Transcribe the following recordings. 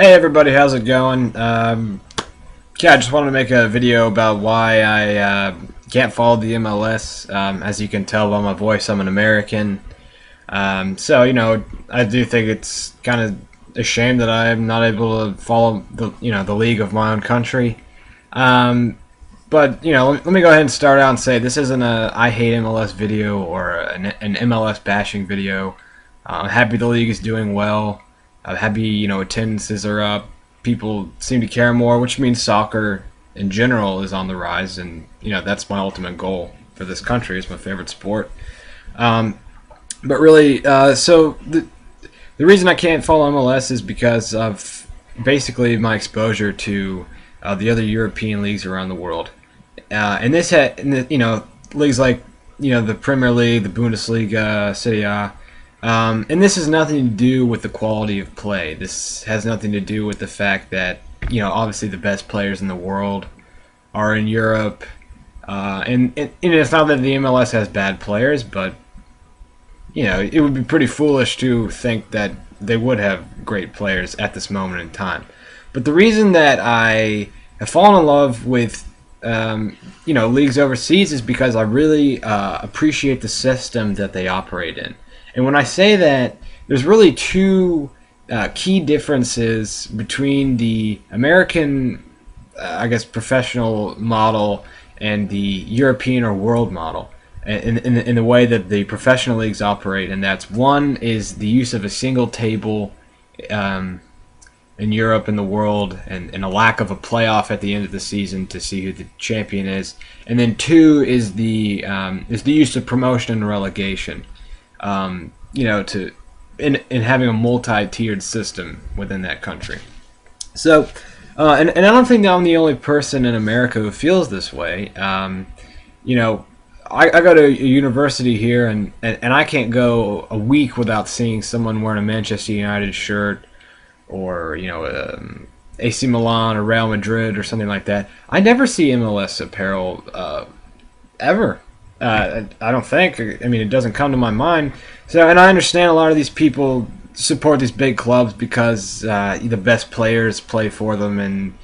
Hey everybody, how's it going? Yeah, I just wanted to make a video about why I can't follow the MLS. As you can tell by my voice, I'm an American. So I do think it's kind of a shame that I'm not able to follow the league of my own country. But let me go ahead and start out and say this isn't a I hate MLS video or an MLS bashing video. I'm happy the league is doing well. I'm happy, attendances are up. People seem to care more, which means soccer in general is on the rise, and that's my ultimate goal for this country. It's my favorite sport. But really, so the reason I can't follow MLS is because of basically my exposure to the other European leagues around the world, and leagues like the Premier League, the Bundesliga, Serie A. And this has nothing to do with the quality of play. This has nothing to do with the fact that, obviously the best players in the world are in Europe. And it's not that the MLS has bad players, but, it would be pretty foolish to think that they would have great players at this moment in time. But the reason that I have fallen in love with, leagues overseas is because I really appreciate the system that they operate in. And when I say that, there's really two key differences between the American, professional model and the European or world model in the way that the professional leagues operate. And that's one is the use of a single table in Europe and the world, and a lack of a playoff at the end of the season to see who the champion is. And then two is the use of promotion and relegation. In having a multi-tiered system within that country. So, and I don't think that I'm the only person in America who feels this way. I go to a university here, and I can't go a week without seeing someone wearing a Manchester United shirt, or AC Milan or Real Madrid or something like that. I never see MLS apparel ever. I don't think. I mean, it doesn't come to my mind. So, and I understand a lot of these people support these big clubs because the best players play for them, and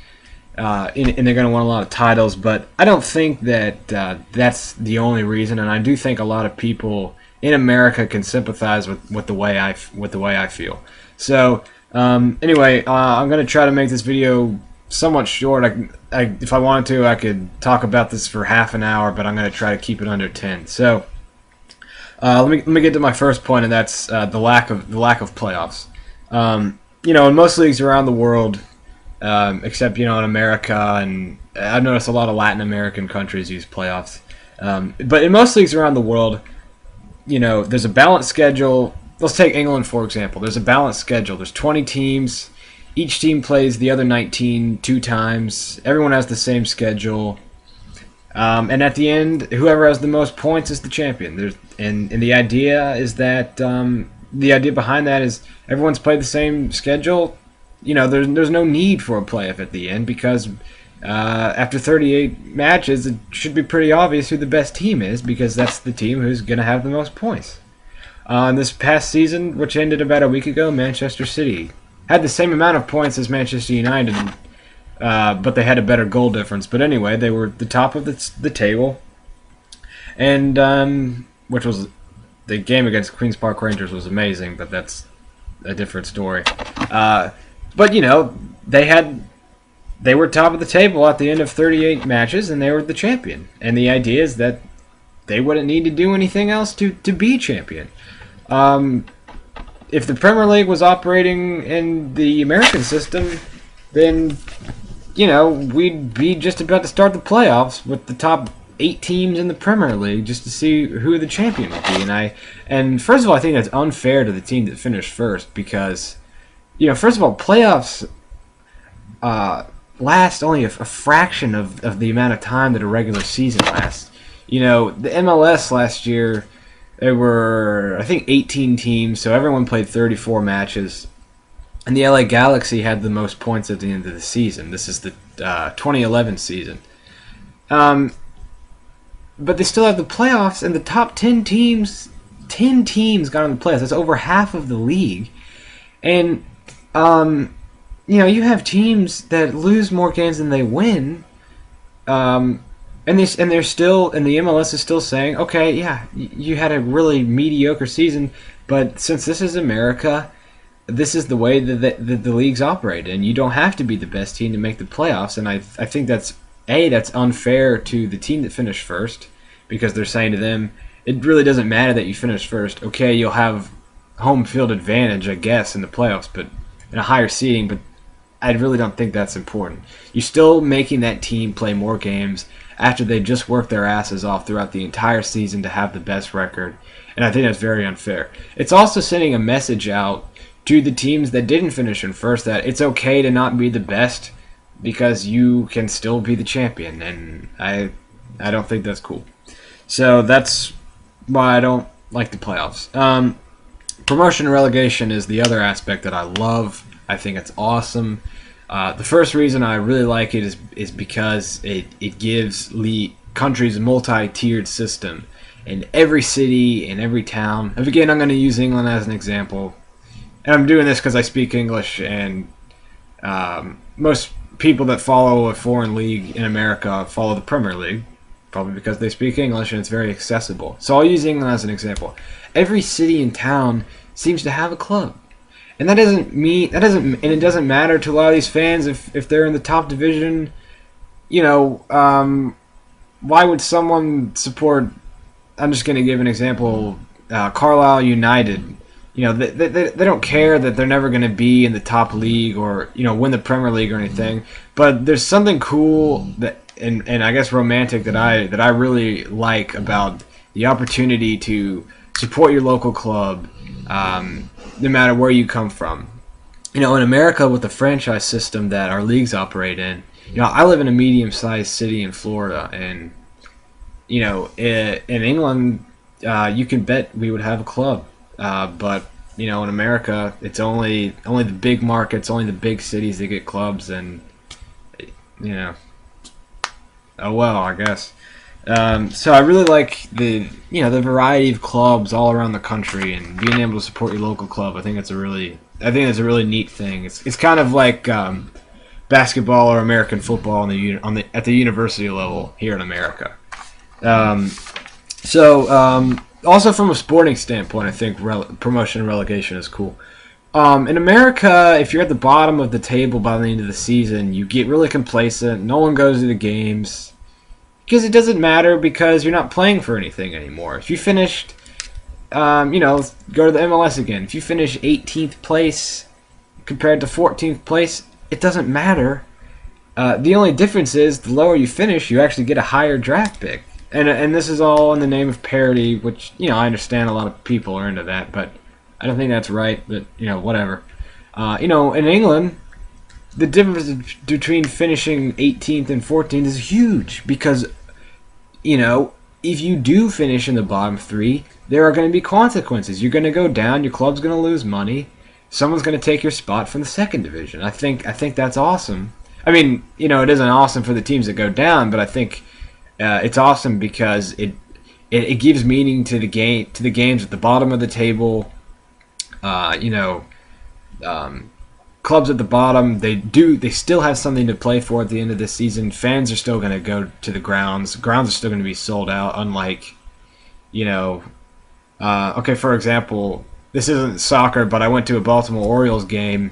they're going to win a lot of titles. But I don't think that that's the only reason. And I do think a lot of people in America can sympathize with the way I feel. So, anyway, I'm going to try to make this video somewhat short. If I wanted to, I could talk about this for half an hour, but I'm going to try to keep it under 10. So, let me get to my first point, and that's the lack of playoffs. In most leagues around the world, except in America, and I've noticed a lot of Latin American countries use playoffs. But in most leagues around the world, there's a balanced schedule. Let's take England for example. There's a balanced schedule. There's 20 teams. Each team plays the other 19 two times. Everyone has the same schedule. And at the end, whoever has the most points is the champion. And the idea is that the idea behind that is everyone's played the same schedule. There's no need for a playoff at the end because after 38 matches, it should be pretty obvious who the best team is because that's the team who's going to have the most points. This past season, which ended about a week ago, Manchester City had the same amount of points as Manchester United, but they had a better goal difference. But anyway, they were the top of the table, and which was the game against Queen's Park Rangers was amazing, but that's a different story. But they were top of the table at the end of 38 matches, and they were the champion. And the idea is that they wouldn't need to do anything else to be champion. If the Premier League was operating in the American system, then, we'd be just about to start the playoffs with the top 8 teams in the Premier League just to see who the champion would be. And first of all, I think that's unfair to the team that finished first because, first of all, playoffs last only a fraction of the amount of time that a regular season lasts. The MLS last year, there were, I think, 18 teams, so everyone played 34 matches. And the LA Galaxy had the most points at the end of the season. This is the 2011 season. But they still have the playoffs, and the top 10 teams got in the playoffs. That's over half of the league. And you have teams that lose more games than they win, and they're still, and the MLS is still saying, okay, yeah, you had a really mediocre season, but since this is America, this is the way that the leagues operate, and you don't have to be the best team to make the playoffs. And I think that's unfair to the team that finished first, because they're saying to them, it really doesn't matter that you finished first. Okay, you'll have home field advantage, I guess, in the playoffs, but in a higher seeding, but I really don't think that's important. You're still making that team play more games after they just worked their asses off throughout the entire season to have the best record, and I think that's very unfair. It's also sending a message out to the teams that didn't finish in first that it's okay to not be the best because you can still be the champion, and I don't think that's cool. So that's why I don't like the playoffs. Promotion and relegation is the other aspect that I love. I think it's awesome. The first reason I really like it is because it gives countries a multi-tiered system. In every city, in every town. Again, I'm going to use England as an example. And I'm doing this because I speak English, and most people that follow a foreign league in America follow the Premier League, probably because they speak English and it's very accessible. So I'll use England as an example. Every city and town seems to have a club. And it doesn't matter to a lot of these fans if they're in the top division. Why would someone support? I'm just going to give an example. Carlisle United. They don't care that they're never going to be in the top league or win the Premier League or anything. But there's something cool and I guess romantic that I really like about the opportunity to support your local club. No matter where you come from. In America, with the franchise system that our leagues operate in, I live in a medium-sized city in Florida, and in England, you can bet we would have a club. But in America, it's only the big markets, only the big cities that get clubs, and oh well, I guess. So I really like the variety of clubs all around the country, and being able to support your local club. I think it's a really neat thing. It's kind of like basketball or American football at the university level here in America. Also from a sporting standpoint, I think promotion and relegation is cool. In America, if you're at the bottom of the table by the end of the season, you get really complacent. No one goes to the games. Because it doesn't matter, because you're not playing for anything anymore. If you finished, go to the MLS again. If you finish 18th place compared to 14th place, it doesn't matter. The only difference is the lower you finish, you actually get a higher draft pick. And this is all in the name of parity, which, I understand a lot of people are into that, but I don't think that's right, but, whatever. In England, the difference between finishing 18th and 14th is huge because, if you do finish in the bottom three, there are going to be consequences. You're going to go down. Your club's going to lose money. Someone's going to take your spot from the second division. I think that's awesome. I mean, it isn't awesome for the teams that go down, but I think it's awesome because it gives meaning to the games at the bottom of the table. Clubs at the bottom, they still have something to play for at the end of the season. Fans are still going to go to the grounds. Grounds are still going to be sold out, unlike, for example, this isn't soccer, but I went to a Baltimore Orioles game,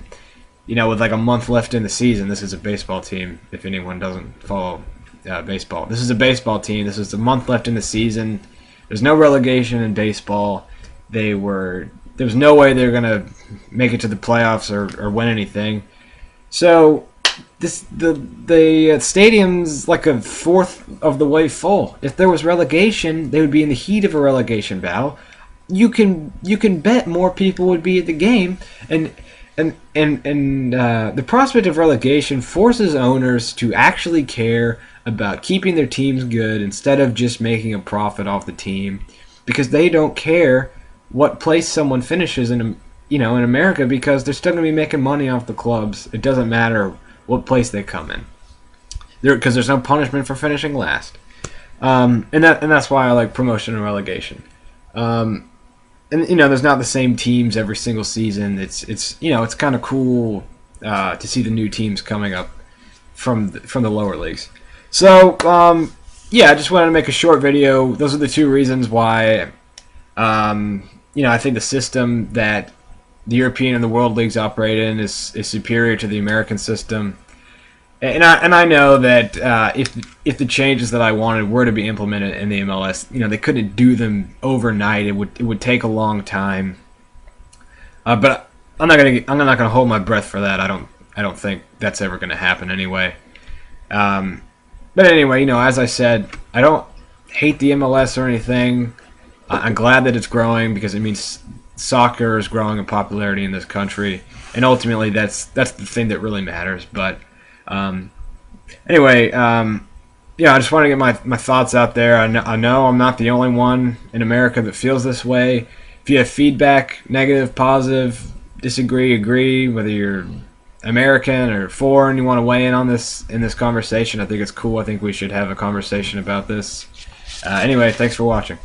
with like a month left in the season. This is a baseball team, if anyone doesn't follow baseball. This is a baseball team. This is a month left in the season. There's no relegation in baseball. There was no way they were going to make it to the playoffs or win anything. So the stadium's like a fourth of the way full. If there was relegation, they would be in the heat of a relegation battle. You can bet more people would be at the game, and the prospect of relegation forces owners to actually care about keeping their teams good instead of just making a profit off the team, because they don't care what place someone finishes in America, because they're still going to be making money off the clubs. It doesn't matter what place they come in, because there's no punishment for finishing last. And that's why I like promotion and relegation. There's not the same teams every single season. It's kind of cool to see the new teams coming up from the lower leagues. So yeah, I just wanted to make a short video. Those are the two reasons why I think the system that the European and the World Leagues operate in is superior to the American system. And I know that if the changes that I wanted were to be implemented in the MLS, they couldn't do them overnight. It would take a long time. But I'm not gonna hold my breath for that. I don't think that's ever gonna happen anyway. But anyway, as I said, I don't hate the MLS or anything. I'm glad that it's growing because it means soccer is growing in popularity in this country, and ultimately that's the thing that really matters. But anyway, I just want to get my thoughts out there. I know I'm not the only one in America that feels this way. If you have feedback, negative, positive, disagree, agree, whether you're American or foreign, you want to weigh in on this conversation, I think it's cool. I think we should have a conversation about this. Anyway, thanks for watching.